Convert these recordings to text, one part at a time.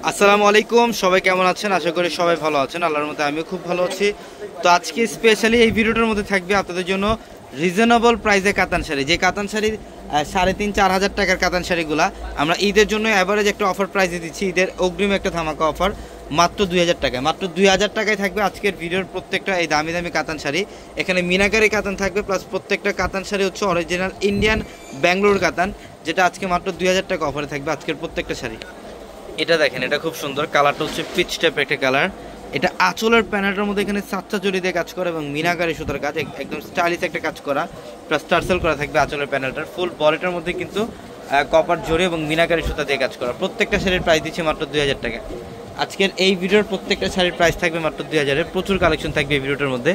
আসসালামু আলাইকুম, সবাই কেমন আছেন? আশা করি সবাই ভালো আছেন। আল্লাহর মধ্যে আমিও খুব ভালো আছি। তো আজকে স্পেশালি এই ভিডিওটার মধ্যে থাকবে আপনাদের জন্য রিজনেবল প্রাইসে কাতান শাড়ি। যে কাতান শাড়ির 3,500-4,000 টাকার কাতান শাড়িগুলো আমরা ঈদের জন্য অ্যাভারেজ একটা অফার প্রাইসে দিচ্ছি। ঈদের অগ্রিম একটা ধামাকা অফার মাত্র 2,000 টাকায়। মাত্র 2,000 টাকায় থাকবে আজকের ভিডিওর প্রত্যেকটা এই দামি দামি কাতান শাড়ি। এখানে মিনাকারি কাতান থাকবে, প্লাস প্রত্যেকটা কাতান শাড়ি হচ্ছে অরিজিনাল ইন্ডিয়ান ব্যাঙ্গালোর কাতান, যেটা আজকে মাত্র 2,000 টাকা অফারে থাকবে আজকের প্রত্যেকটা শাড়ি। এটা দেখেন, এটা খুব সুন্দর, কালারটা হচ্ছে পিচ টাইপের একটা কালার। এটা আঁচলের প্যানেলটার মধ্যে এখানে সাতটা জড়ি দিয়ে কাজ করা এবং মিনাকারি সুতার কাজ, একদম স্টাইলিশ একটা কাজ করা, প্লাস টার্সেল করা থাকবে আঁচলের প্যানেলটার। ফুল বডিটার মধ্যে কিন্তু কপার জড়ি এবং মিনাকারি সুতা দিয়ে কাজ করা। প্রত্যেকটা শাড়ির প্রাইস দিচ্ছে মাত্র 2,000 টাকা। আজকের এই ভিডিওর প্রত্যেকটা শাড়ির প্রাইস থাকবে মাত্র 2,000-এর। প্রচুর কালেকশন থাকবে এই ভিডিওটার মধ্যে।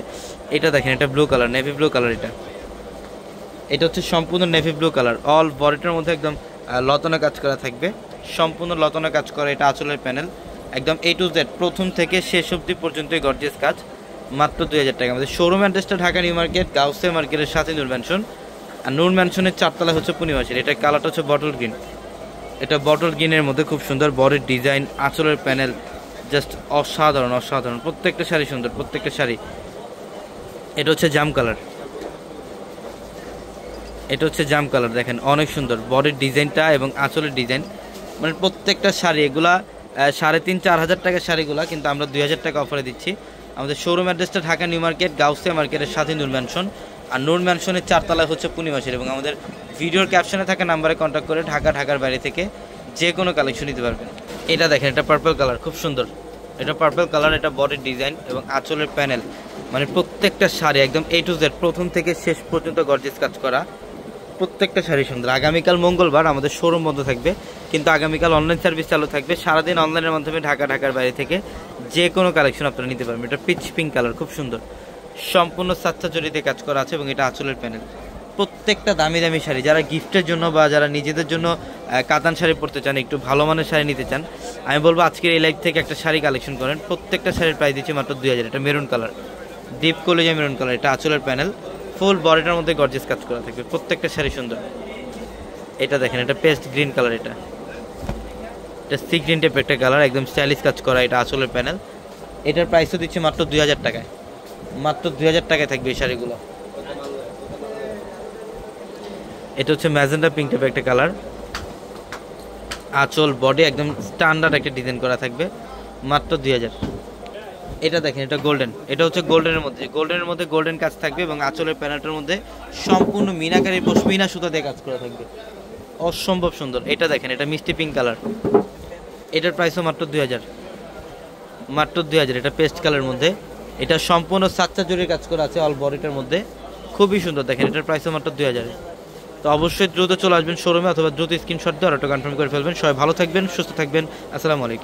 এটা দেখেন, এটা blue colour, navy blue colour. এটা হচ্ছে সম্পূর্ণ নেভি ব্লু কালার। অল বডিটার মধ্যে একদম লতনা কাজ করা থাকবে, সম্পূর্ণ লতনা কাজ করা। এটা আঁচলের প্যানেল, একদম A to Z প্রথম থেকে শেষ অবধি পর্যন্ত গর্জিয়াস কাজ। মাত্র 2,000 টাকা। আমাদের শোরুম অ্যাড্রেসটা ঢাকা নিউ মার্কেট, গাউসে মার্কেটের সাথে নূর ম্যানশন। আর নূর ম্যানশনের 4তলা হচ্ছে পূর্ণিমাশির। এটা কালারটা হচ্ছে বটল গ্রিন। এটা বটল গ্রিনের মধ্যে খুব সুন্দর বডির ডিজাইন, আঁচলের প্যানেল, জাস্ট অসাধারণ অসাধারণ। প্রত্যেকটা শাড়ি সুন্দর, প্রত্যেকটা শাড়ি। এটা হচ্ছে জাম কালার, এটা হচ্ছে জাম কালার। দেখেন অনেক সুন্দর বডির ডিজাইনটা এবং আঁচলের ডিজাইন। মানে প্রত্যেকটা শাড়ি এগুলা 3,500-4,000 টাকার শাড়িগুলা কিন্তু আমরা 2,000 টাকা অফারে দিচ্ছি। আমাদের শোরুম অ্যাড্রেসটা ঢাকা নিউ মার্কেট, গাউসিয়া মার্কেটের সাথে নূর ম্যানশন। আর নূর ম্যানশনের 4তলায় হচ্ছে পূর্ণিমাশির। এবং আমাদের ভিডিওর ক্যাপশনে থাকা নাম্বারে কন্ট্যাক্ট করে ঢাকার বাইরে থেকে যে কোনো কালেকশন নিতে পারবেন। এটা দেখেন, এটা পার্পল কালার, খুব সুন্দর। এটা পার্পল কালার, এটা বডির ডিজাইন এবং আঁচলের প্যানেল। মানে প্রত্যেকটা শাড়ি একদম A to Z প্রথম থেকে শেষ পর্যন্ত গর্জিয়াস কাজ করা। প্রত্যেকটা শাড়ি সুন্দর। আগামীকাল মঙ্গলবার আমাদের শোরুম বন্ধ থাকবে, কিন্তু আগামীকাল অনলাইন সার্ভিস চালু থাকবে। সারাদিন অনলাইনের মাধ্যমে ঢাকার বাইরে থেকে যে কোনো কালেকশন আপনারা নিতে পারবেন। এটা পিচ পিঙ্ক কালার, খুব সুন্দর, সম্পূর্ণ সাতটা জড়িতে কাজ করা আছে এবং এটা আঁচলের প্যানেল। প্রত্যেকটা দামি দামি শাড়ি, যারা গিফটের জন্য বা যারা নিজেদের জন্য কাতান শাড়ি পরতে চান, একটু ভালো মানের শাড়ি নিতে চান, আমি বলবো আজকের এই লাইভ থেকে একটা শাড়ি কালেকশন করেন। প্রত্যেকটা শাড়ির প্রাইস দিচ্ছে মাত্র 2,000। এটা মেরুন কালার, ডিপ কলেজা মেরুন কালার। এটা আঁচলের প্যানেল, ফুল বডিটার মধ্যে গর্জিয়াস কাজ করা থাকবে। প্রত্যেকটা শাড়ি সুন্দর। এটা দেখেন, এটা পেস্ট গ্রিন কালার। এটা সি গ্রিন টাইপ একটা কালার, একদম স্টাইলিশ কাজ করা। এটা আঁচলের প্যানেল। এটার প্রাইসও দিচ্ছে মাত্র 2,000 টাকায়। মাত্র 2,000 টাকায় থাকবে এই শাড়িগুলো। এটা হচ্ছে ম্যাজেন্ডা পিঙ্ক টাইপ একটা কালার। আঁচল বডি একদম স্ট্যান্ডার্ড একটা ডিজাইন করা থাকবে, মাত্র 2,000। এটা দেখেন, এটা গোল্ডেন। এটা হচ্ছে গোল্ডেনের মধ্যে গোল্ডেন কাজ থাকবে এবং আঁচলের প্যানেলটার মধ্যে সম্পূর্ণ মিনাকারি পশমিনা সুতা দিয়ে কাজ করা থাকবে, অসম্ভব সুন্দর। এটা দেখেন, এটা মিষ্টি পিঙ্ক কালার। এটার প্রাইসও মাত্র 2,000, মাত্র 2,000। এটা পেস্ট কালারের মধ্যে, এটা সম্পূর্ণ সাতটা জরির কাজ করা আছে অল বডিটার মধ্যে, খুবই সুন্দর। দেখেন এটার প্রাইসও মাত্র 2,000। তো অবশ্যই দ্রুত চলে আসবেন শোরুমে, অথবা দ্রুত স্ক্রিনশট দিয়ে অর্ডারটা কনফার্ম করে ফেলবেন। সবাই ভালো থাকবেন, সুস্থ থাকবেন। আসসালামু আলাইকুম।